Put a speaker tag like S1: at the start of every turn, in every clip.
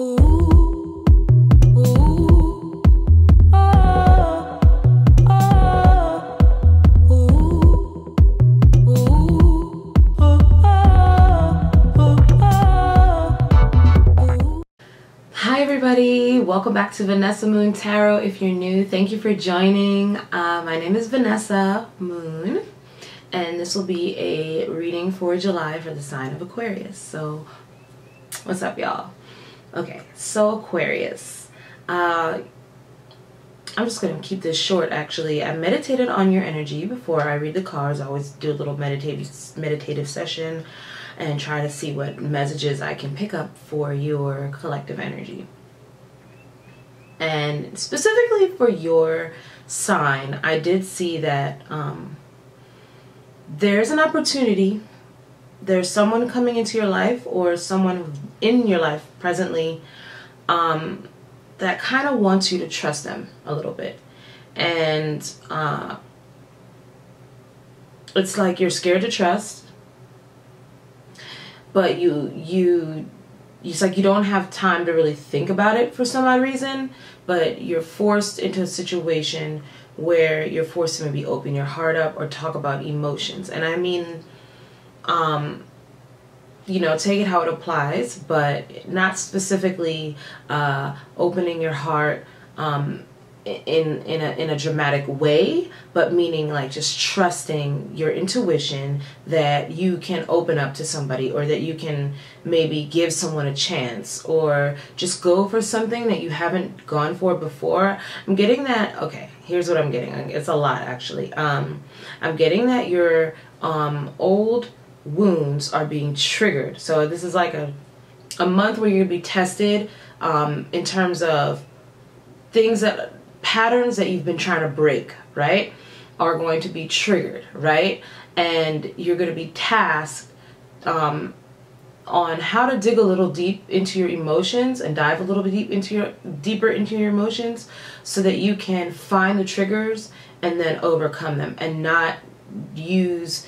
S1: Ooh, ooh, oh, oh, ooh, ooh, oh. Hi everybody, welcome back to Vanessa Moon Tarot. If you're new, thank you for joining. My name is Vanessa Moon, and this will be a reading for July for the sign of Aquarius. So, what's up, y'all? Okay, so Aquarius, I'm just going to keep this short actually. I meditated on your energy before I read the cards. I always do a little meditative session and try to see what messages I can pick up for your collective energy. And specifically for your sign, I did see that there's an opportunity. There's someone coming into your life or someone in your life presently that kind of wants you to trust them a little bit. And it's like you're scared to trust, but it's like you don't have time to really think about it for some odd reason, but you're forced into a situation where you're forced to maybe open your heart up or talk about emotions. And I mean, you know, take it how it applies, but not specifically opening your heart in a dramatic way, but meaning like just trusting your intuition that you can open up to somebody, or that you can maybe give someone a chance, or just go for something that you haven't gone for before. I'm getting that. Okay, here's what I'm getting. It's a lot actually. I'm getting that your old wounds are being triggered. So this is like a month where you're gonna be tested in terms of patterns that you've been trying to break, right, are going to be triggered, right? And you're going to be tasked on how to dig a little deep into your emotions and dive a little bit deeper into your emotions, so that you can find the triggers and then overcome them, and not use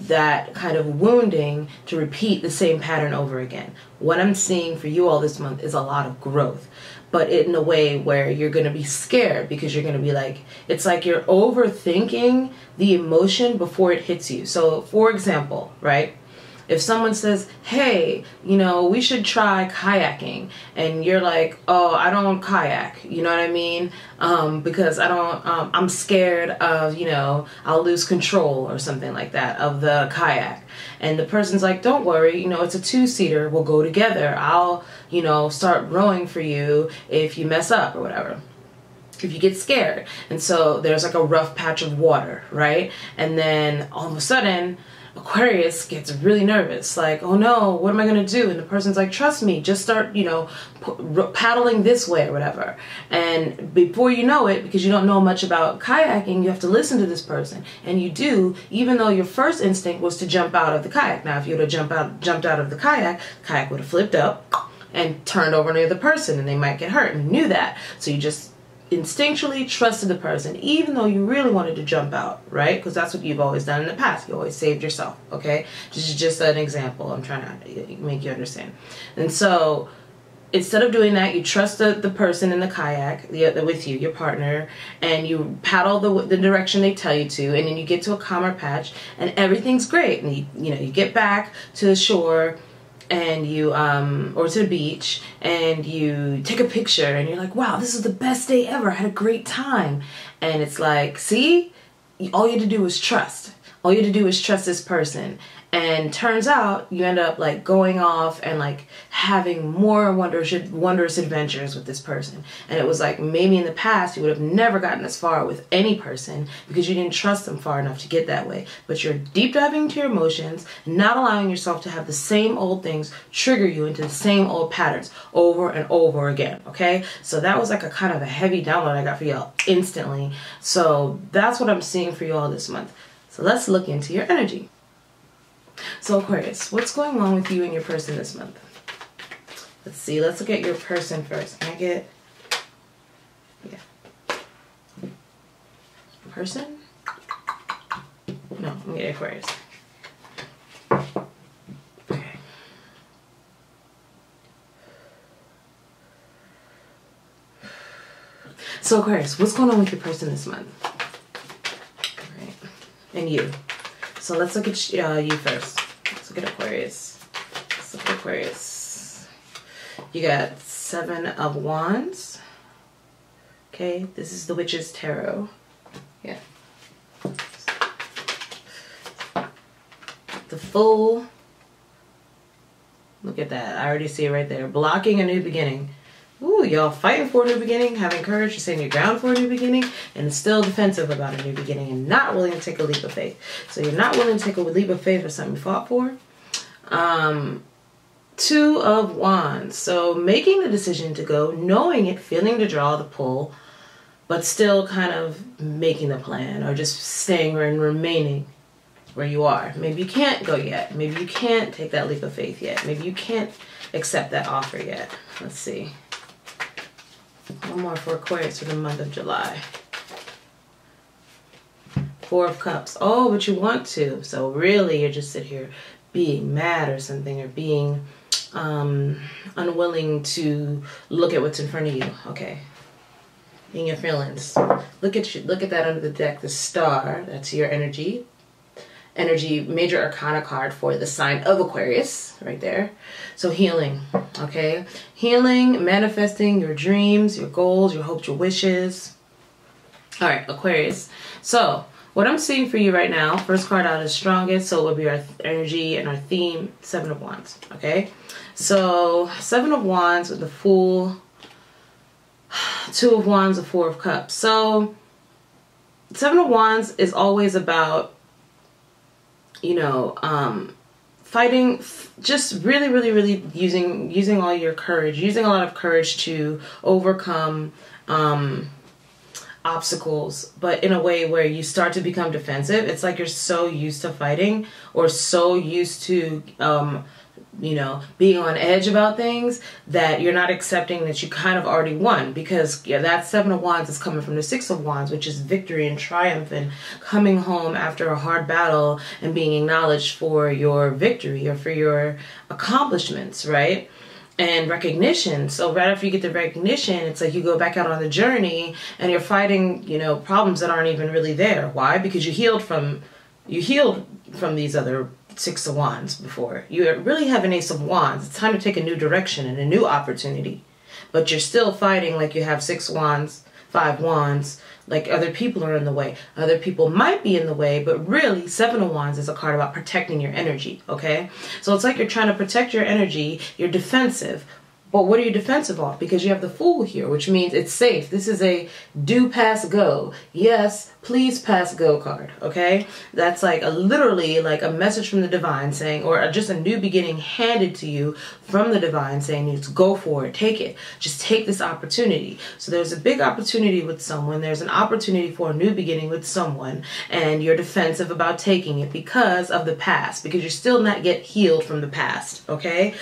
S1: that kind of wounding to repeat the same pattern over again. What I'm seeing for you all this month is a lot of growth, but in a way where you're going to be scared, because you're going to be like, it's like you're overthinking the emotion before it hits you. So for example, right, if someone says, hey, you know, we should try kayaking, and you're like, oh, I don't kayak, you know what I mean? Because I don't, I'm scared of, you know, I'll lose control or something like that of the kayak. And the person's like, don't worry, you know, it's a two-seater, we'll go together. I'll, you know, start rowing for you if you mess up or whatever, if you get scared. And so there's like a rough patch of water, right? And then all of a sudden, Aquarius gets really nervous, like, oh no, what am I going to do? And the person's like, trust me, just start, you know, paddling this way or whatever. And before you know it, because you don't know much about kayaking, you have to listen to this person. And you do, even though your first instinct was to jump out of the kayak. Now, if you would have jumped out of the kayak would have flipped up and turned over near the person, and they might get hurt. And you knew that. So you just instinctually trusted the person, even though you really wanted to jump out, right? Because that's what you've always done in the past. You always saved yourself, okay? This is just an example. I'm trying to make you understand. And so instead of doing that, you trust the person in the kayak with you, your partner, and you paddle the direction they tell you to, and then you get to a calmer patch, and everything's great. And you get back to the shore, and you or to the beach, and you take a picture, and you're like, wow, this is the best day ever, I had a great time. And it's like, see, all you had to do was trust. All you had to do is trust this person. And turns out you end up like going off and like having more wondrous adventures with this person. And it was like, maybe in the past you would have never gotten this far with any person because you didn't trust them far enough to get that way. But you're deep diving into your emotions, not allowing yourself to have the same old things trigger you into the same old patterns over and over again. Okay, so that was like a kind of a heavy download I got for y'all instantly. So that's what I'm seeing for you all this month. So let's look into your energy. So Aquarius, what's going on with you and your person this month? Let's see, let's look at your person first. Can I get, yeah, person? No, I'm gonna get Aquarius. Okay. So Aquarius, what's going on with your person this month? All right. And you. So let's look at you first. Let's look at Aquarius. Let's look at Aquarius. You got 7 of Wands. Okay, this is the Witch's Tarot. Yeah. The Fool. Look at that. I already see it right there. Blocking a new beginning. Ooh, y'all fighting for a new beginning, having courage to stand your ground for a new beginning, and still defensive about a new beginning and not willing to take a leap of faith. So you're not willing to take a leap of faith for something you fought for. 2 of Wands. So making the decision to go, knowing it, feeling the draw, the pull, but still kind of making the plan or just staying and remaining where you are. Maybe you can't go yet. Maybe you can't take that leap of faith yet. Maybe you can't accept that offer yet. Let's see. One more for Aquarius for the month of July. 4 of Cups. Oh, but you want to. So really you're just sit here being mad or something, or being unwilling to look at what's in front of you. Okay. In your feelings. Look at that under the deck, the Star. That's your energy. Energy, major arcana card for the sign of Aquarius, right there. So healing, okay? Healing, manifesting your dreams, your goals, your hopes, your wishes. All right, Aquarius. So what I'm seeing for you right now, first card out is strongest, so it will be our energy and our theme, 7 of Wands, okay? So 7 of Wands with the Fool, 2 of Wands, a 4 of Cups. So 7 of Wands is always about, you know, fighting, just really using all your courage, using a lot of courage to overcome obstacles, but in a way where you start to become defensive. It's like you're so used to fighting, or so used to you know, being on edge about things, that you're not accepting that you kind of already won, because yeah, that 7 of Wands is coming from the 6 of Wands, which is victory and triumph and coming home after a hard battle and being acknowledged for your victory or for your accomplishments, right? And recognition. So right after you get the recognition, it's like you go back out on the journey and you're fighting, you know, problems that aren't even really there. Why? Because you healed from these other 6 of Wands before. You really have an Ace of Wands. It's time to take a new direction and a new opportunity. But you're still fighting like you have 6 Wands, 5 Wands, like other people are in the way. Other people might be in the way, but really 7 of Wands is a card about protecting your energy, okay? So it's like you're trying to protect your energy, you're defensive. But what are you defensive on? Because you have the Fool here, which means it's safe. This is a do pass go. Yes, please pass go card, okay? That's like literally like a message from the divine saying, or just a new beginning handed to you from the divine saying, you go for it, take it. Just take this opportunity. So there's a big opportunity with someone. There's an opportunity for a new beginning with someone, and you're defensive about taking it because of the past, because you're still not yet healed from the past, okay?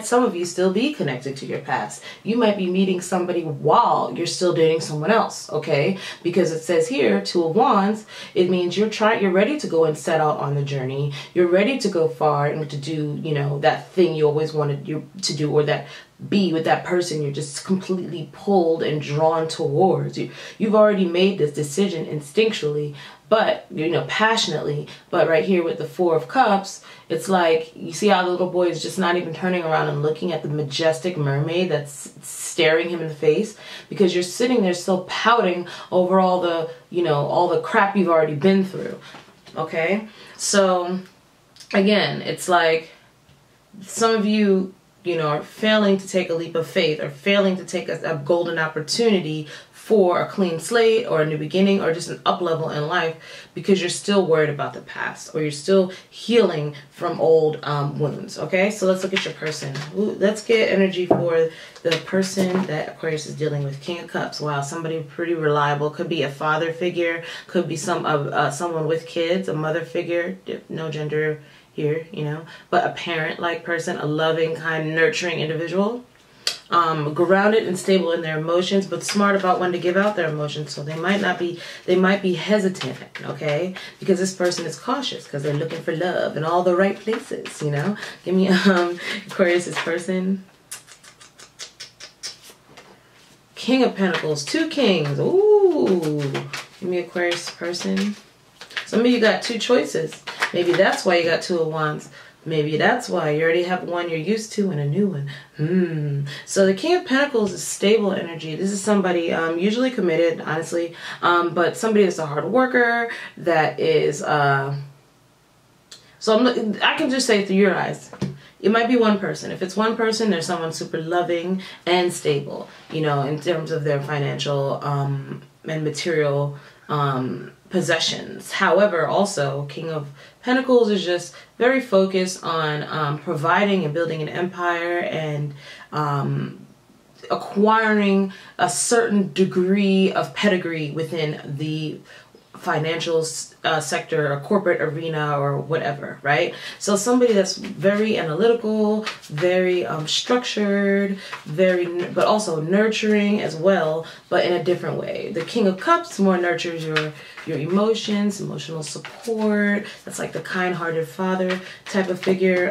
S1: Some of you still be connected to your past. You might be meeting somebody while you're still dating someone else, okay? Because it says here, 2 of Wands, it means you're ready to go and set out on the journey. You're ready to go far and to do, you know, that thing you always wanted to do, or that be with that person you're just completely pulled and drawn towards. You've already made this decision instinctually, but, you know, passionately. But right here with the 4 of Cups, it's like, you see how the little boy is just not even turning around and looking at the majestic mermaid that's staring him in the face, because you're sitting there still pouting over all the, you know, all the crap you've already been through, okay? So, again, it's like some of you, you know, are failing to take a leap of faith, or failing to take a golden opportunity for a clean slate or a new beginning or just an up level in life, because you're still worried about the past, or you're still healing from old wounds, okay? So let's look at your person. Ooh, let's get energy for the person that Aquarius is dealing with. King of Cups. Wow, somebody pretty reliable. Could be a father figure, could be someone with kids, a mother figure, no gender here, you know, but a parent-like person, a loving, kind, nurturing individual. Grounded and stable in their emotions, but smart about when to give out their emotions. So they might be hesitant, okay? Because this person is cautious because they're looking for love in all the right places, you know? Give me Aquarius's person. King of Pentacles, 2 kings. Ooh, give me Aquarius person. Some of you got 2 choices. Maybe that's why you got 2 of Wands. Maybe that's why you already have one you're used to and a new one. So the King of Pentacles is stable energy. This is somebody usually committed, honestly, but somebody that's a hard worker, that is, so I can just say through your eyes, it might be one person. If it's one person, there's someone super loving and stable, you know, in terms of their financial and material possessions. However, also King of Pentacles is just very focused on providing and building an empire and acquiring a certain degree of pedigree within the financial sector or corporate arena or whatever, right? So somebody that's very analytical, very structured, but also nurturing as well, but in a different way. The King of Cups more nurtures your emotions, emotional support. That's like the kind-hearted father type of figure.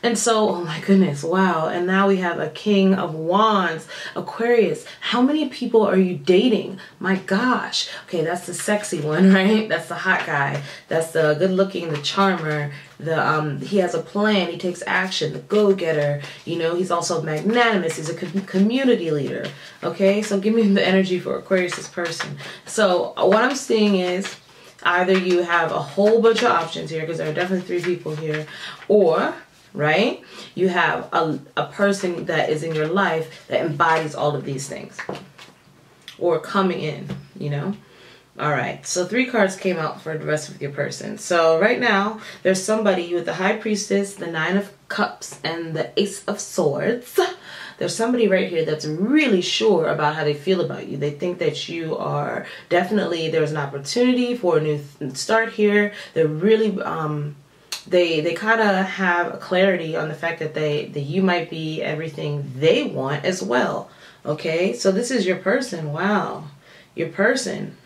S1: And so, oh my goodness, wow. And now we have a King of Wands, Aquarius. How many people are you dating? My gosh. Okay, that's the sexy one, right? That's the hot guy. That's the good-looking, the charmer. He has a plan. He takes action. The go-getter. You know, he's also magnanimous. He's a community leader. Okay, so give me the energy for Aquarius' person. So what I'm seeing is either you have a whole bunch of options here, because there are definitely 3 people here, or right, you have a person that is in your life that embodies all of these things, or coming in, you know. All right, so 3 cards came out for the rest of your person. So right now there's somebody with the High Priestess, the 9 of Cups, and the Ace of Swords. There's somebody right here that's really sure about how they feel about you. They think that you are definitely, there's an opportunity for a new start here. They're really they kind of have a clarity on the fact that you might be everything they want as well. Okay, so this is your person. Wow, your person.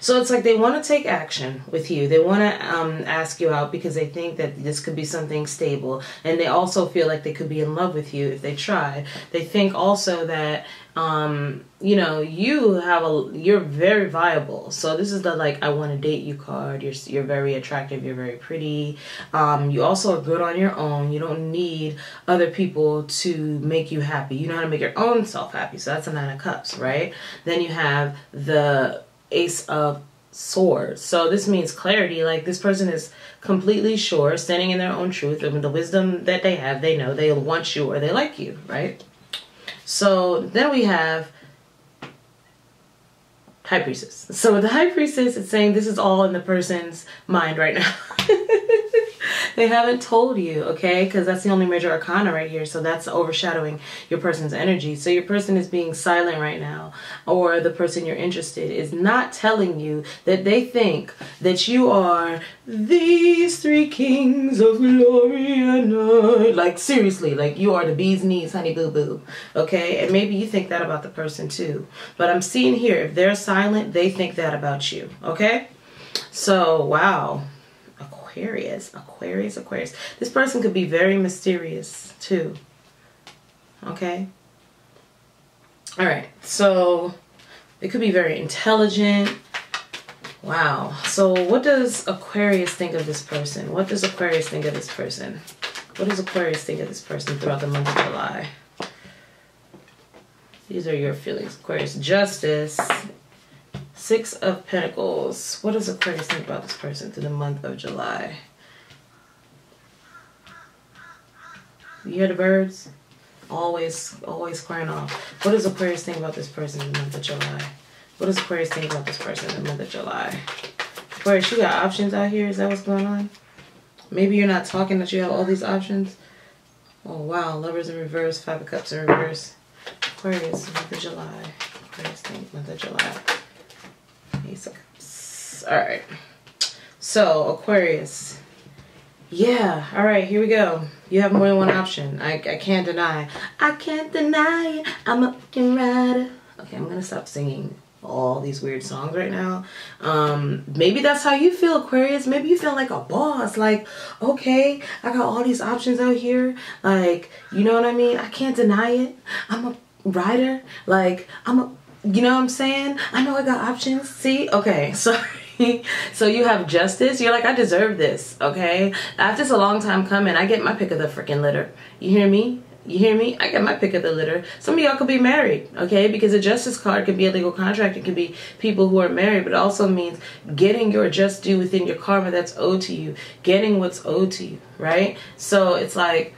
S1: So it's like they want to take action with you. They want to ask you out because they think that this could be something stable. And they also feel like they could be in love with you if they try. They think also that, you know, you're very viable. So this is the like, I want to date you card. You're very attractive. You're very pretty. You also are good on your own. You don't need other people to make you happy. You know how to make your own self happy. So that's a 9 of Cups, right? Then you have the Ace of Swords. So this means clarity. Like this person is completely sure, standing in their own truth, and with the wisdom that they have, they know they want you or they like you, right? So then we have High Priestess. So with the High Priestess, it's saying this is all in the person's mind right now. They haven't told you, okay? Because that's the only major arcana right here. So that's overshadowing your person's energy. So your person is being silent right now. Or the person you're interested is not telling you that they think that you are these 3 kings of glory and night. Like seriously, like you are the bee's knees, honey boo boo. Okay? And maybe you think that about the person too. But I'm seeing here, if they're silent, they think that about you. Okay? So, wow. Aquarius. This person could be very mysterious too. Okay. All right. So it could be very intelligent. Wow. So what does Aquarius think of this person? What does Aquarius think of this person? What does Aquarius think of this person throughout the month of July? These are your feelings, Aquarius. Justice. 6 of Pentacles. What does Aquarius think about this person through the month of July? You hear the birds? Always crying off. What does Aquarius think about this person in the month of July? What does Aquarius think about this person in the month of July? Aquarius, you got options out here? Is that what's going on? Maybe you're not talking that you have all these options. Oh, wow. Lovers in reverse. 5 of Cups in reverse. Aquarius, month of July. Aquarius think month of July. Ace of Cups. All right. So, Aquarius. Yeah. All right. Here we go. You have more than one option. I can't deny. I can't deny it. I'm a fucking rider. Okay, I'm going to stop singing all these weird songs right now. Maybe that's how you feel, Aquarius. Maybe you feel like a boss. Like, okay, I got all these options out here. Like, you know what I mean? I can't deny it. I'm a writer. Like, you know what I'm saying? I know I got options. See? Okay, sorry. So you have justice. You're like, I deserve this, okay? After this a long time coming, I get my pick of the freaking litter. You hear me? You hear me? I get my pick of the litter. Some of y'all could be married, okay? Because a justice card could be a legal contract. It could be people who are married, but it also means getting your just due within your karma that's owed to you. Getting what's owed to you, right? So it's like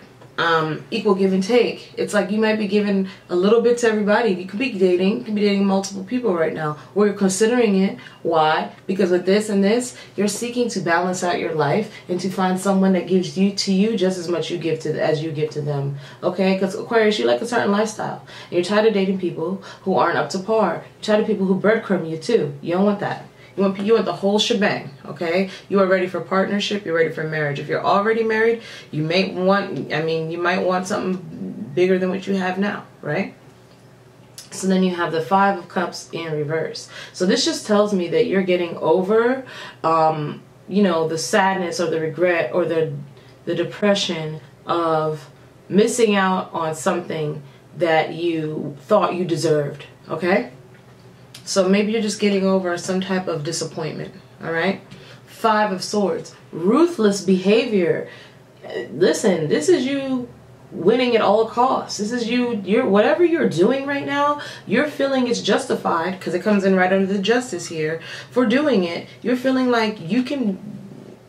S1: equal give and take. It's like you might be giving a little bit to everybody. You could be dating multiple people right now, or you're considering it. Why? Because with this and this, you're seeking to balance out your life and to find someone that gives you to you just as much you give to as you give to them. Okay? Because Aquarius, you like a certain lifestyle. And you're tired of dating people who aren't up to par. You're tired of people who breadcrumb you too. You don't want that. You want the whole shebang, okay? You are ready for partnership. You're ready for marriage. If you're already married, you might want something bigger than what you have now, right? So then you have the 5 of Cups in reverse. So this just tells me that you're getting over, you know, the sadness or the regret or the depression of missing out on something that you thought you deserved, okay? So maybe you're just getting over some type of disappointment, all right? 5 of Swords, ruthless behavior. Listen, this is you winning at all costs. This is you're whatever you're doing right now, you're feeling it's justified because it comes in right under the justice here for doing it. You're feeling like you can,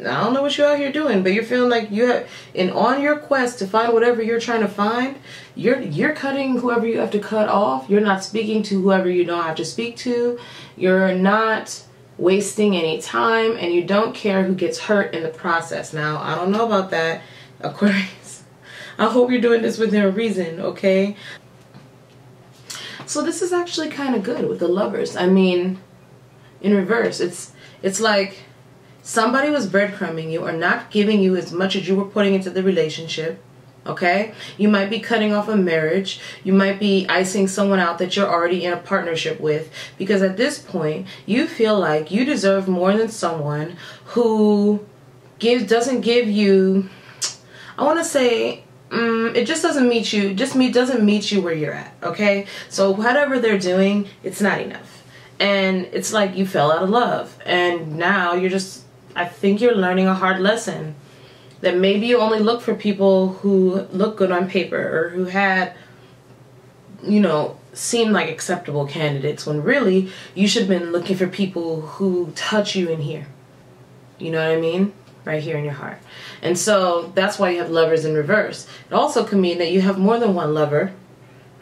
S1: I don't know what you're out here doing, but you're feeling like you have, and on your quest to find whatever you're trying to find, you're cutting whoever you have to cut off. You're not speaking to whoever you don't have to speak to. You're not wasting any time, and you don't care who gets hurt in the process. Now, I don't know about that, Aquarius. I hope you're doing this within a reason, okay? So this is actually kind of good with the Lovers. I mean, in reverse, it's like somebody was breadcrumbing you or not giving you as much as you were putting into the relationship, okay? You might be cutting off a marriage. You might be icing someone out that you're already in a partnership with, because at this point, you feel like you deserve more than someone who doesn't give you, I want to say, it just doesn't meet you, doesn't meet you where you're at, okay? So whatever they're doing, it's not enough. And it's like you fell out of love, and now you're just, I think you're learning a hard lesson that maybe you only look for people who look good on paper or who had, you know, seem like acceptable candidates, when really you should have been looking for people who touch you in here. You know what I mean? Right here in your heart. And so that's why you have Lovers in reverse. It also can mean that you have more than one lover.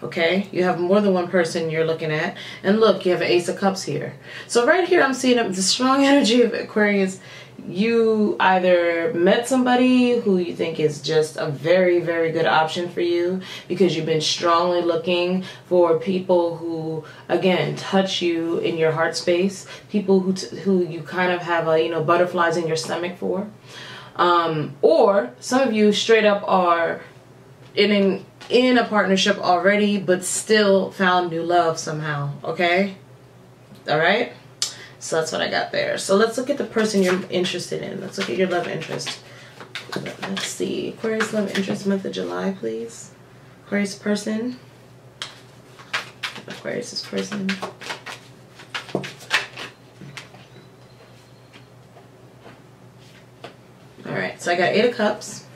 S1: Okay, you have more than one person you're looking at. And look, you have an Ace of Cups here. So right here I'm seeing the strong energy of Aquarius. You either met somebody who you think is just a very, very good option for you because you've been strongly looking for people who, again, touch you in your heart space. People who you kind of have a, you know, butterflies in your stomach for. Or some of you straight up are in a partnership already, but still found new love somehow, okay? All right? So that's what I got there. So let's look at the person you're interested in. Let's look at your love interest. Let's see. Aquarius love interest month of July, please. Aquarius person. Aquarius person. Alright, so I got 8 of Cups.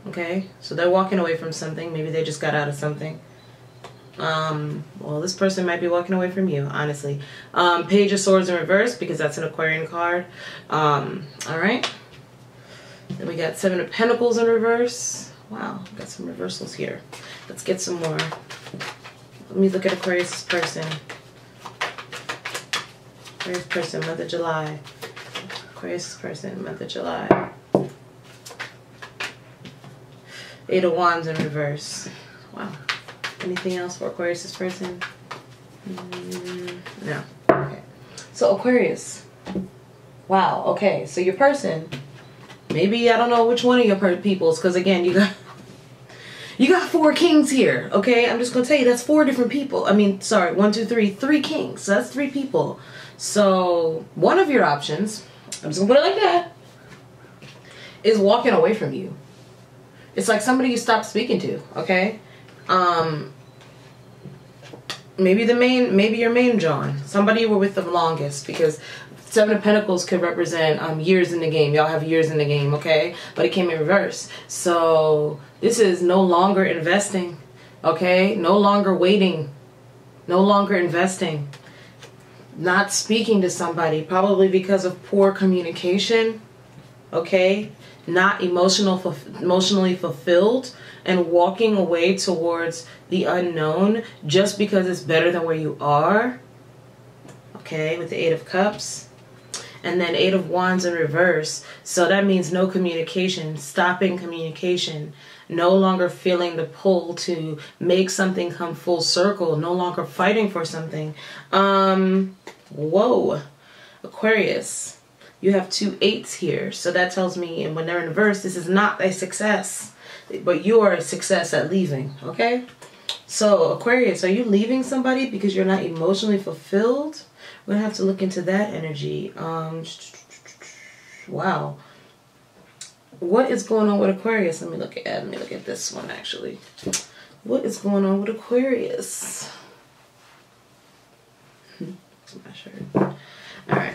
S1: Okay, so they're walking away from something. Maybe they just got out of something. Well, this person might be walking away from you, honestly. Page of Swords in reverse, because that's an Aquarian card. Alright. Then we got 7 of Pentacles in reverse. Wow, got some reversals here. Let's get some more. Let me look at Aquarius person. Aquarius person, month of July. Aquarius person, month of July. 8 of Wands in reverse. Wow. Anything else for Aquarius person? No. Okay. So Aquarius. Wow. Okay. So your person. Maybe I don't know which one of your peoples, because again You got 4 kings here, okay? I'm just gonna tell you that's 4 different people. I mean, sorry, 1, 2, 3, 3 kings. So that's 3 people. So one of your options, I'm just gonna put it like that, is walking away from you. It's like somebody you stopped speaking to, okay? Maybe your main John, somebody you were with the longest, because 7 of Pentacles could represent years in the game. Y'all have years in the game, okay? But it came in reverse. So this is no longer investing, okay? No longer waiting, no longer investing, not speaking to somebody, probably because of poor communication, okay? Not emotionally fulfilled, and walking away towards the unknown just because it's better than where you are, okay, with the 8 of Cups. And then 8 of Wands in reverse. So that means no communication, stopping communication, no longer feeling the pull to make something come full circle, no longer fighting for something. Whoa, Aquarius, you have 2 8s here. So that tells me, and when they're in reverse, this is not a success, but you are a success at leaving, okay? So Aquarius, are you leaving somebody because you're not emotionally fulfilled? We're gonna have to look into that energy. Wow. What is going on with Aquarius? Let me look at this one actually. What is going on with Aquarius? That's my shirt. All right.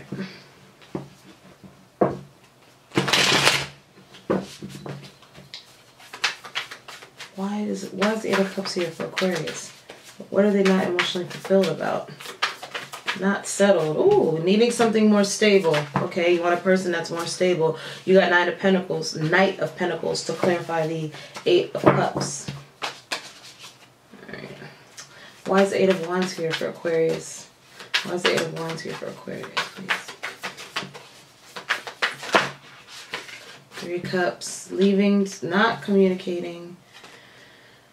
S1: Why is the 8 of Cups here for Aquarius? What are they not emotionally fulfilled about? Not settled. Ooh, needing something more stable. Okay, you want a person that's more stable. You got 9 of Pentacles, Knight of Pentacles to clarify the 8 of Cups. Alright. Why is the 8 of Wands here for Aquarius? Why is the 8 of Wands here for Aquarius, please? 3 Cups. Leaving, not communicating.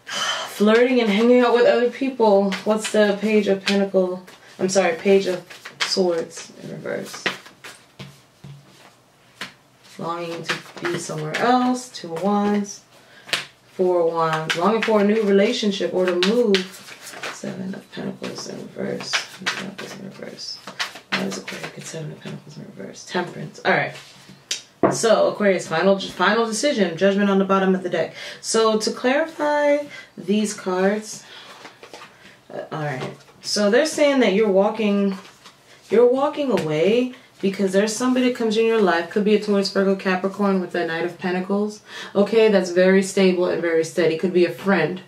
S1: Flirting and hanging out with other people. What's the Page of Pentacles? I'm sorry, Page of Swords in reverse. Longing to be somewhere else. 2 of Wands. 4 of Wands. Longing for a new relationship or to move. 7 of Pentacles in reverse. Pentacles in reverse. Why does Aquarius get 7 of Pentacles in reverse? Temperance. Alright. So Aquarius, final decision. Judgment on the bottom of the deck. So to clarify these cards. Alright. So they're saying that you're walking away because there's somebody that comes in your life. Could be a Taurus, Virgo, Capricorn with the Knight of Pentacles. Okay, that's very stable and very steady. Could be a friend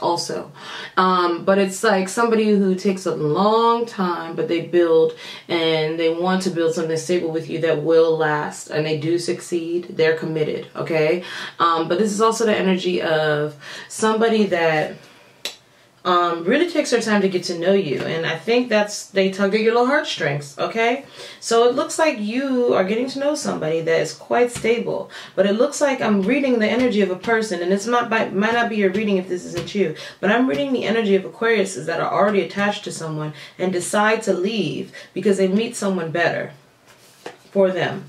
S1: also. But it's like somebody who takes a long time, but they build and they want to build something stable with you that will last, and they do succeed. They're committed, okay? But this is also the energy of somebody that really takes their time to get to know you, and I think they tug at your little heartstrings, okay? So it looks like you are getting to know somebody that is quite stable, but it looks like I'm reading the energy of a person, and might not be your reading if this isn't you, but I'm reading the energy of Aquariuses that are already attached to someone and decide to leave because they meet someone better for them.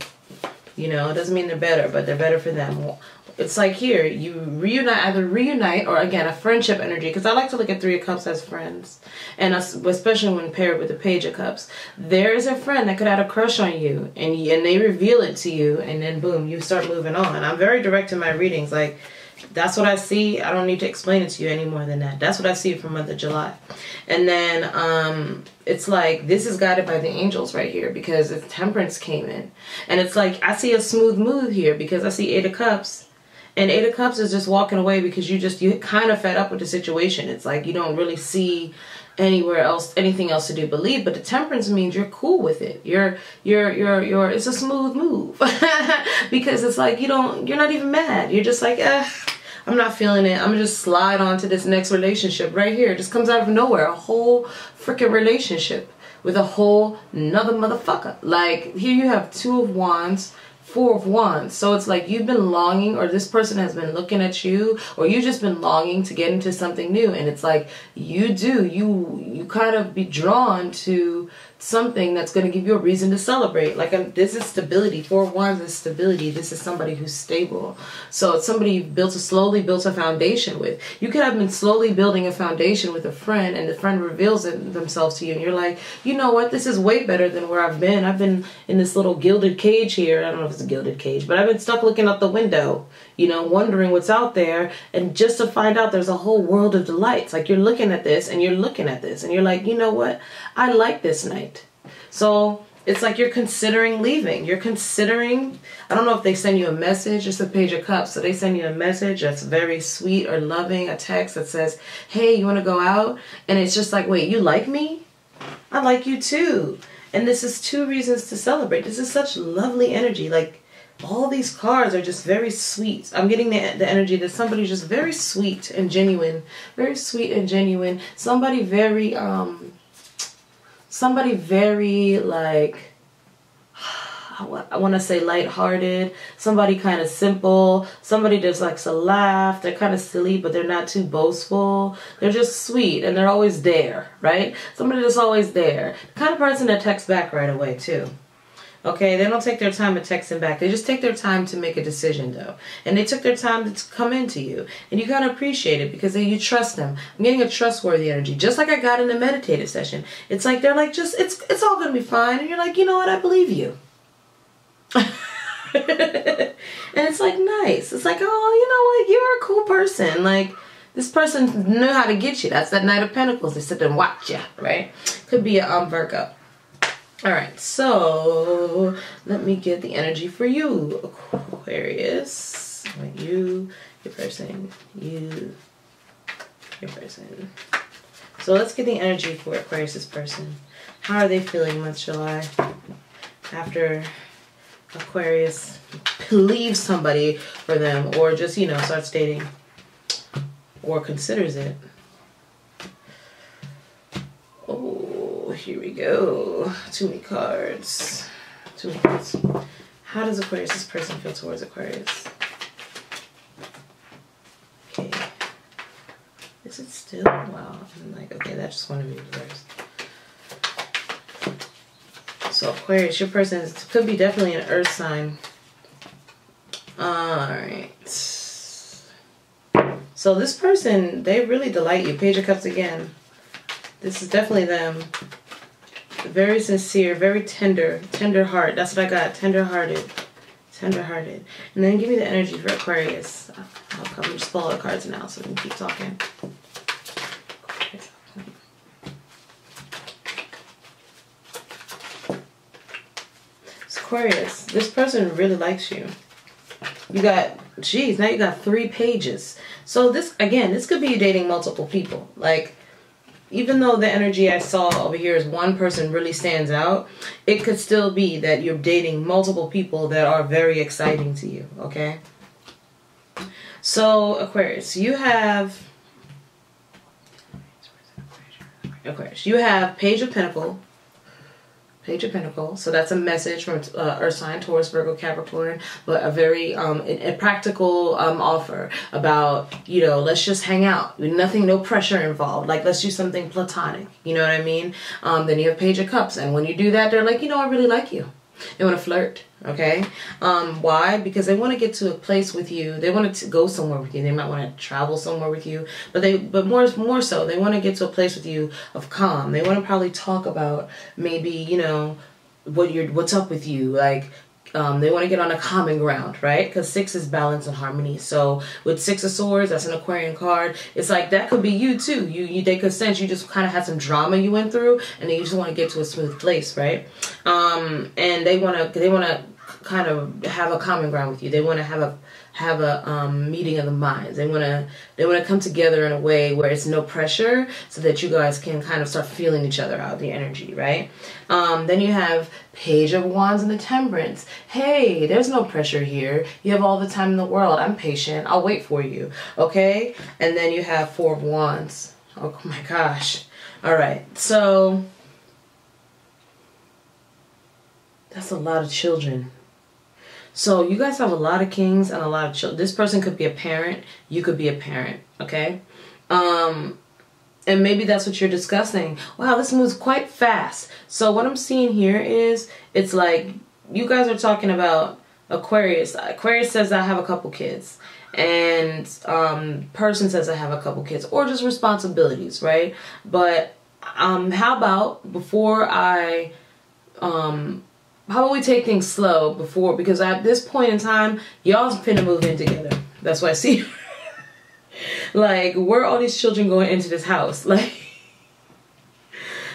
S1: You know, it doesn't mean they're better, but they're better for them. It's like here, you either reunite or again, a friendship energy. Because I like to look at 3 of Cups as friends. And especially when paired with the Page of Cups. There is a friend that could have a crush on you. And they reveal it to you. And then boom, you start moving on. I'm very direct in my readings. Like, that's what I see. I don't need to explain it to you any more than that. That's what I see for month of July. And then it's like this is guided by the angels right here because the Temperance came in. And it's like I see a smooth move here because I see 8 of Cups. And 8 of Cups is just walking away because you kind of fed up with the situation. It's like you don't really see anything else to do but leave. But the Temperance means you're cool with it. It's a smooth move. Because it's like you're not even mad. You're just like, I'm not feeling it. I'm gonna just slide on to this next relationship right here. It just comes out of nowhere. A whole freaking relationship with a whole nother motherfucker. Like here you have 2 of Wands, 4 of Wands. So it's like you've been longing, or this person has been looking at you, or you've just been longing to get into something new. And it's like you kind of be drawn to something that's going to give you a reason to celebrate. Like this is stability. 4 of Wands is stability. This is somebody who's stable. So it's somebody you've slowly built a foundation with. You could have been slowly building a foundation with a friend, and the friend reveals themselves to you, and you're like, you know what, this is way better than where I've been. I've been in this little gilded cage here. I don't know if it's a gilded cage, but I've been stuck looking out the window, you know, wondering what's out there, and just to find out there's a whole world of delights. Like you're looking at this and you're looking at this and you're like, you know what, I like this night. So it's like you're considering leaving. You're considering, I don't know if they send you a message. It's a Page of Cups. So they send you a message that's very sweet or loving, a text that says, hey, you want to go out? And it's just like, wait, you like me? I like you too. And this is 2 reasons to celebrate. This is such lovely energy. Like all these cards are just very sweet. I'm getting the energy that somebody's just very sweet and genuine. Very sweet and genuine. Somebody very like, I want to say lighthearted. Somebody kind of simple. Somebody just likes to laugh. They're kind of silly, but they're not too boastful. They're just sweet, and they're always there, right? Somebody that's always there. The kind of person that texts back right away, too. Okay, they don't take their time to text him back. They just take their time to make a decision, though. And they took their time to come into you. And you kind of appreciate it because you trust them. I'm getting a trustworthy energy. Just like I got in the meditative session. It's like they're like, just, it's all going to be fine. And you're like, you know what? I believe you. And it's like, nice. It's like, oh, you know what? You're a cool person. Like, this person knew how to get you. That's that Knight of Pentacles. They sit there and watch you, right? Could be a Virgo. Alright, so let me get the energy for you, Aquarius. You, your person, your person. So let's get the energy for Aquarius's person. How are they feeling month July? After Aquarius leaves somebody for them, or just, you know, starts dating, or considers it. Here we go. Too many cards. Too many cards. How does Aquarius' person feel towards Aquarius? Okay. Is it still? Wow. I'm like, okay, that just want to be reversed. So Aquarius, your person could be definitely an earth sign. Alright. So this person, they really delight you. Page of Cups again. This is definitely them. Very sincere, very tender heart. That's what I got. Tender-hearted. Tender-hearted. And then give me the energy for Aquarius. I'll come just pull all the cards now so we can keep talking. So Aquarius, this person really likes you. You got, geez, now you got 3 pages. So this, again, this could be you dating multiple people. Like, even though the energy I saw over here is one person really stands out, it could still be that you're dating multiple people that are very exciting to you, okay? So, Aquarius, you have Page of Pentacles. Page of Pentacles. So that's a message from Earth sign, Taurus, Virgo, Capricorn, but a very a practical offer about, you know, let's just hang out. Nothing, no pressure involved. Like, let's do something platonic. You know what I mean? Then you have Page of Cups. And when you do that, they're like, you know, I really like you. They want to flirt, okay? Why? Because they want to get to a place with you. They want to go somewhere with you. They might want to travel somewhere with you. But more so, they want to get to a place with you of calm. They want to probably talk about maybe, you know, what's up with you. Like, they want to get on a common ground, right? Because 6 is balance and harmony. So with 6 of Swords, that's an Aquarian card. It's like that could be you too. They could sense you just kind of had some drama you went through, and then you just want to get to a smooth place, right? And they want to kind of have a common ground with you. They want to have a meeting of the minds. They want to come together in a way where it's no pressure, so that you guys can kind of start feeling each other out, the energy, right? Then you have Page of Wands and the Temperance. Hey, there's no pressure here. You have all the time in the world. I'm patient. I'll wait for you, okay? And then you have 4 of Wands. Oh my gosh. All right, so that's a lot of children. So you guys have a lot of kings and a lot of children. This person could be a parent. You could be a parent, okay? And And maybe that's what you're discussing. Wow, this moves quite fast. So what I'm seeing here is, it's like you guys are talking about Aquarius. Aquarius says I have a couple kids. And person says I have a couple kids. Or just responsibilities, right? But how about before I... how about we take things slow before, because at this point in time, y'all's finna move in together. That's what I see. Like, where are all these children going into this house? Like,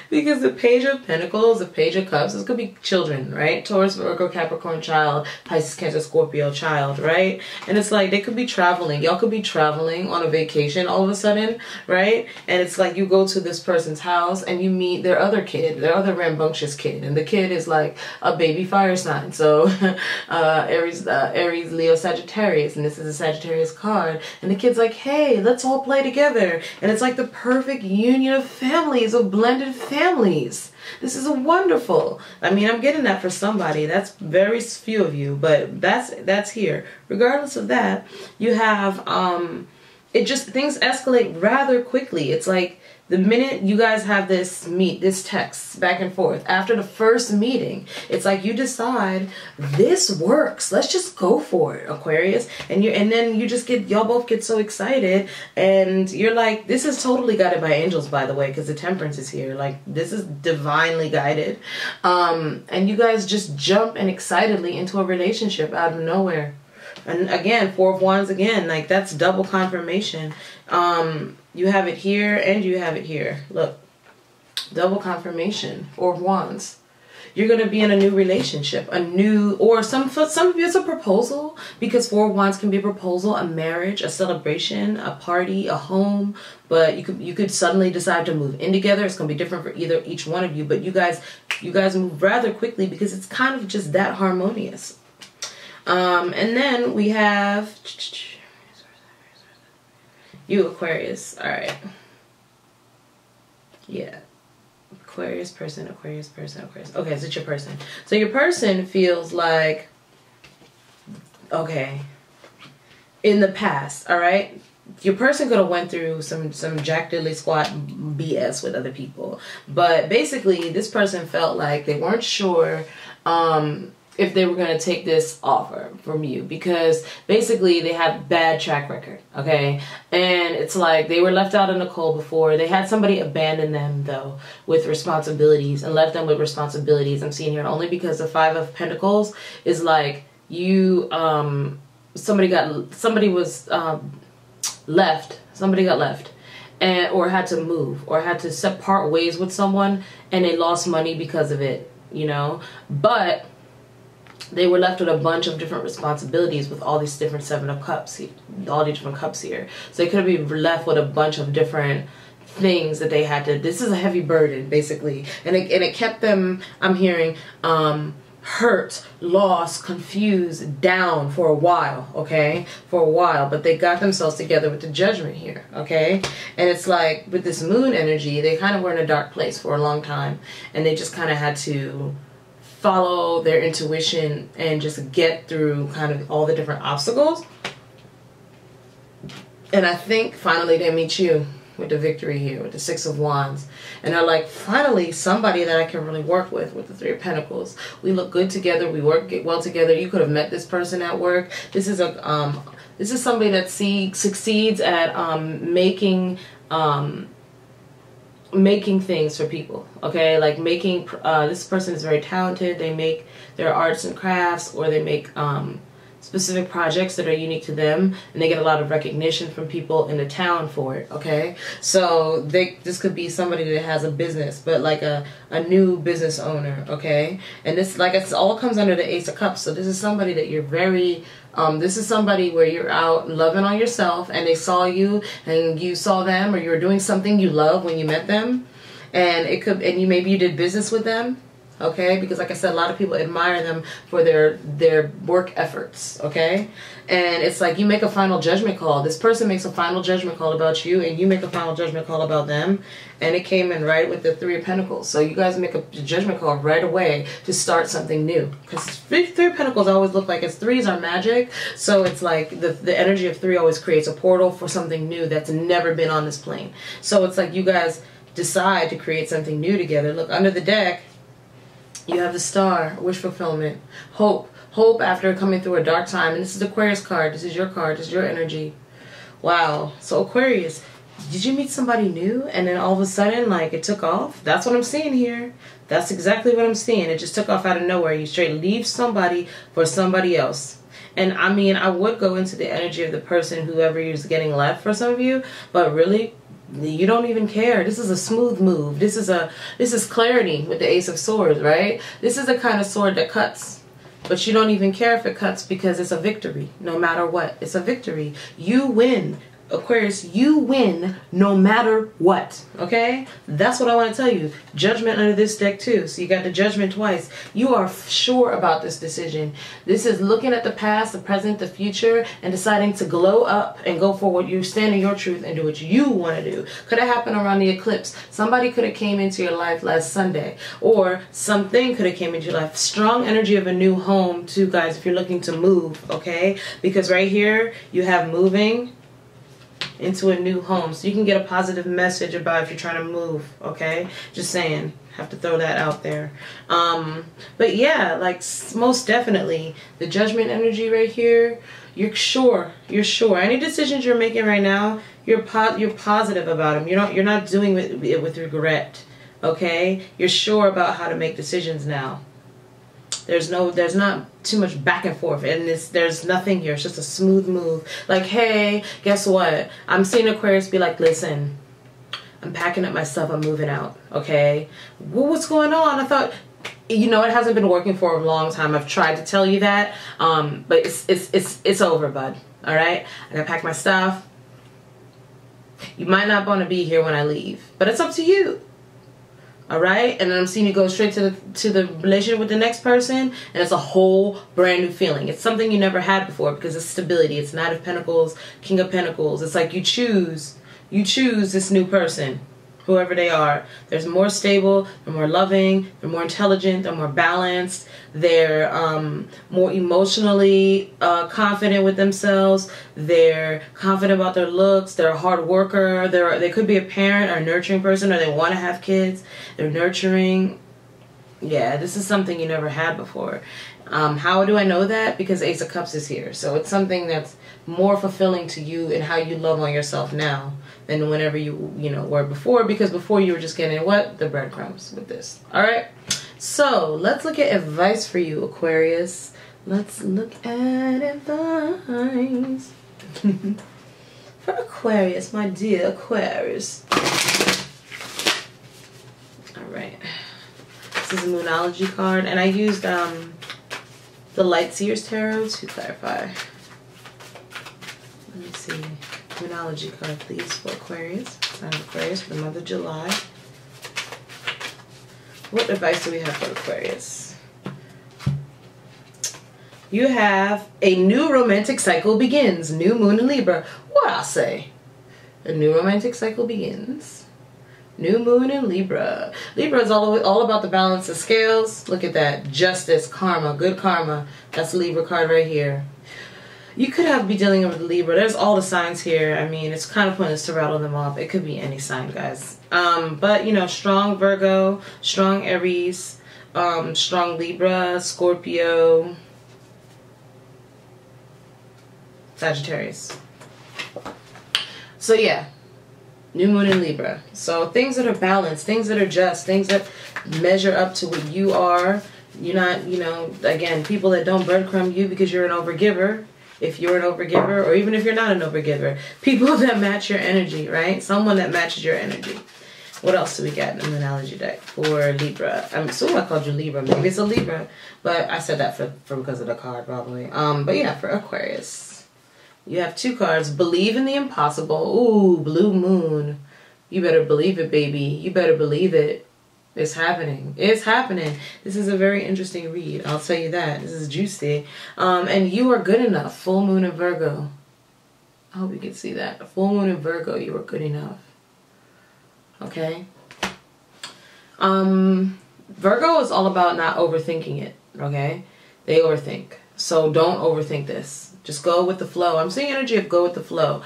S1: because the Page of Pentacles, the Page of Cups, this could be children, right? Taurus, Virgo, Capricorn child, Pisces, Cancer, Scorpio child, right? And it's like they could be traveling. Y'all could be traveling on a vacation all of a sudden, right? And it's like you go to this person's house and you meet their other kid, their other rambunctious kid. And the kid is like a baby fire sign. So Aries, Leo, Sagittarius. And this is a Sagittarius card. And the kid's like, hey, let's all play together. And it's like the perfect union of families, of blended families. This is wonderful. I mean, I'm getting that for somebody. That's very few of you, but that's here. Regardless of that, you have it just, things escalate rather quickly. It's like the minute you guys have this text back and forth after the first meeting, it's like you decide this works. Let's just go for it, Aquarius. And then you just y'all both get so excited, and you're like, this is totally guided by angels, by the way, because the Temperance is here. Like, this is divinely guided. And you guys just jump and excitedly into a relationship out of nowhere. And again, Four of Wands again, like that's double confirmation. You have it here and you have it here. Look, double confirmation, Four of Wands. You're going to be in a new relationship, or some of you it's a proposal, because Four of Wands can be a proposal, a marriage, a celebration, a party, a home. But you could suddenly decide to move in together. It's going to be different for each one of you, but you guys move rather quickly because it's kind of just that harmonious. And then we have you, Aquarius. All right. Yeah. Aquarius person, Aquarius person, Aquarius. Okay, so it's your person. So your person feels like, okay, in the past, all right, your person could have went through some Jack Diddley Squat BS with other people. But basically, this person felt like they weren't sure if they were going to take this offer from you, because basically they have bad track record, okay? And it's like they were left out in the cold before. They had somebody abandon them, though, with responsibilities, and left them with responsibilities. I'm seeing here only because the Five of Pentacles is like you, somebody was left, and or had to move, or had to part ways with someone, and they lost money because of it, you know? But they were left with a bunch of different responsibilities with all these different Seven of Cups, all these different cups here. So they could be left with a bunch of different things that they had to, this is a heavy burden, basically. And it kept them, I'm hearing, hurt, lost, confused, down for a while, okay? For a while. But they got themselves together with the Judgment here, okay? And it's like, with this moon energy, they kind of were in a dark place for a long time. And they just kind of had to follow their intuition and just get through kind of all the different obstacles. And I think finally they meet you with the victory here, with the Six of Wands. And they're like, finally somebody that I can really work with the Three of Pentacles. We look good together, we work well together. You could have met this person at work. This is somebody that succeeds at making things for people, okay? Like making, this person is very talented. They make their arts and crafts, or they make specific projects that are unique to them, and they get a lot of recognition from people in the town for it, okay? So this could be somebody that has a business, but like a new business owner, okay? And this, like, it all comes under the Ace of Cups. So this is somebody that you're very, this is somebody where you're out loving on yourself, and they saw you and you saw them, or you were doing something you love when you met them, and maybe you did business with them, okay? Because like I said, a lot of people admire them for their work efforts, okay? And it's like you make a final judgment call. This person makes a final judgment call about you, and you make a final judgment call about them. And it came in right with the Three of Pentacles. So you guys make a judgment call right away to start something new. Because Three of Pentacles always look like threes are magic. So it's like the energy of three always creates a portal for something new that's never been on this plane. So it's like you guys decide to create something new together. Look, under the deck, you have the Star, wish fulfillment, hope. Hope after coming through a dark time. And this is the Aquarius card. This is your card. This is your energy. Wow. So Aquarius, did you meet somebody new and then all of a sudden, like, it took off? That's what I'm seeing here. That's exactly what I'm seeing. It just took off out of nowhere. You straight leave somebody for somebody else. And I mean, I would go into the energy of the person, whoever is getting left for some of you, but really, you don't even care. This is a smooth move. This is clarity with the Ace of Swords, right? This is the kind of sword that cuts. But you don't even care if it cuts because it's a victory. No matter what. It's a victory. You win. Aquarius, you win no matter what. Okay? That's what I want to tell you. Judgment under this deck too. So you got the Judgment twice. You are sure about this decision. This is looking at the past, the present, the future, and deciding to glow up and go forward. You stand in your truth and do what you want to do. Could have happened around the eclipse. Somebody could have came into your life last Sunday. Or something could have came into your life. Strong energy of a new home too, guys, if you're looking to move. Okay? Because right here, you have moving into a new home, so you can get a positive message about if you're trying to move. Okay, just saying, have to throw that out there. But yeah, like most definitely the Judgment energy right here, you're sure any decisions you're making right now, you're positive about them. You're not doing it with regret. Okay, you're sure about how to make decisions now. There's not too much back and forth, and there's nothing here. It's just a smooth move. Like, hey, guess what? I'm seeing Aquarius be like, listen, I'm packing up my stuff. I'm moving out. Okay, well, what's going on? I thought, you know, it hasn't been working for a long time. I've tried to tell you that, but it's over, bud. All right, I gotta pack my stuff. You might not want to be here when I leave, but it's up to you. All right, and then I'm seeing you go straight to the relationship with the next person, and it's a whole brand new feeling. It's something you never had before because it's stability. It's Knight of Pentacles, King of Pentacles. It's like you choose this new person, whoever they are. They're more stable, they're more loving, they're more intelligent, they're more balanced, they're more emotionally confident with themselves, they're confident about their looks, they're a hard worker, they could be a parent or a nurturing person, or they want to have kids, they're nurturing. Yeah, this is something you never had before. How do I know that? Because Ace of Cups is here. So it's something that's more fulfilling to you and how you love on yourself now than whenever you were before, because before you were just getting what? The breadcrumbs with this. All right. So let's look at advice for you, Aquarius. Let's look at advice for Aquarius, my dear Aquarius. All right. This is a Moonology card, and I used the Light Seers Tarot to clarify. Let me see. Moonology card, please, for Aquarius. Sign of Aquarius for the month of July. What advice do we have for Aquarius? You have a new romantic cycle begins. New moon in Libra. What I say? A new romantic cycle begins. New moon in Libra. Libra is all about the balance of scales. Look at that. Justice, karma, good karma. That's the Libra card right here. You could be dealing with Libra. There's all the signs here. I mean, it's kind of pointless to rattle them off. It could be any sign, guys. But, you know, strong Virgo, strong Aries, strong Libra, Scorpio, Sagittarius. So, yeah. New moon in Libra. So things that are balanced, things that are just, things that measure up to what you are. You're not, you know, again, people that don't breadcrumb you because you're an overgiver. If you're an overgiver, or even if you're not an overgiver. People that match your energy, right? Someone that matches your energy. What else do we got in the Moonology deck for Libra? I'm assuming I called you Libra. Maybe it's a Libra. But I said that for because of the card, probably. But yeah, for Aquarius. You have two cards. Believe in the impossible. Ooh, blue moon. You better believe it, baby. You better believe it. It's happening. It's happening. This is a very interesting read. I'll tell you that. This is juicy. And you are good enough. Full moon in Virgo. I hope you can see that. Full moon in Virgo, you are good enough. Okay? Virgo is all about not overthinking it. Okay? They overthink. So don't overthink this. Just go with the flow. I'm seeing energy of go with the flow.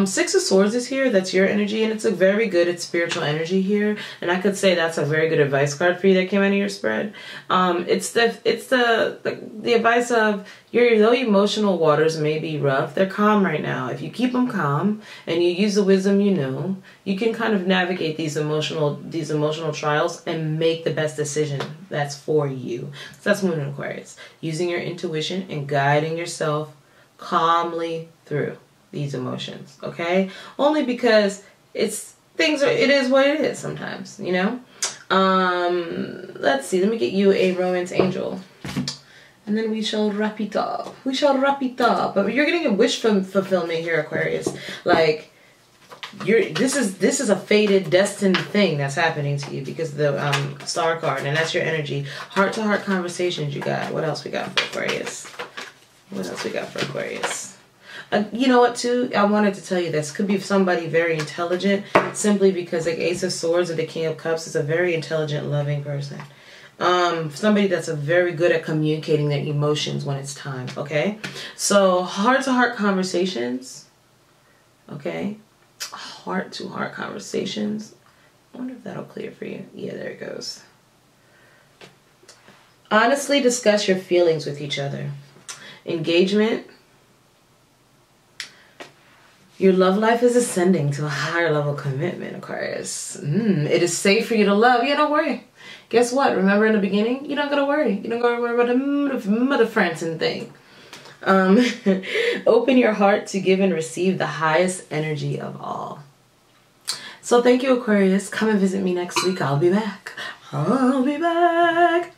S1: Six of Swords is here. That's your energy, and it's a very good, it's spiritual energy here. And I could say that's a very good advice card for you that came out of your spread. It's the advice of though emotional waters may be rough, they're calm right now. If you keep them calm and you use the wisdom you know, you can kind of navigate these emotional trials and make the best decision that's for you. So that's Moon in Aquarius. Using your intuition and guiding yourself calmly through these emotions, okay? Only because it is what it is sometimes, you know? Let's see, let me get you a romance angel. And then we shall wrap it up. We shall wrap it up. But you're getting a wish fulfillment here, Aquarius. Like, this is a fated, destined thing that's happening to you because of the star card, and that's your energy. Heart-to-heart conversations you got. What else we got for Aquarius? What else we got for Aquarius? You know what, too? I wanted to tell you this. Could be somebody very intelligent, simply because like Ace of Swords or the King of Cups is a very intelligent, loving person. Somebody that's very good at communicating their emotions when it's time, okay? So, heart-to-heart conversations, okay? Heart-to-heart conversations. I wonder if that'll clear for you. Yeah, there it goes. Honestly discuss your feelings with each other. Engagement. Your love life is ascending to a higher level commitment, Aquarius. It is safe for you to love. Yeah, don't worry. Guess what? Remember in the beginning? You don't gotta worry. You don't gotta worry about the mother Francine thing. Open your heart to give and receive the highest energy of all. So thank you, Aquarius. Come and visit me next week. I'll be back. I'll be back.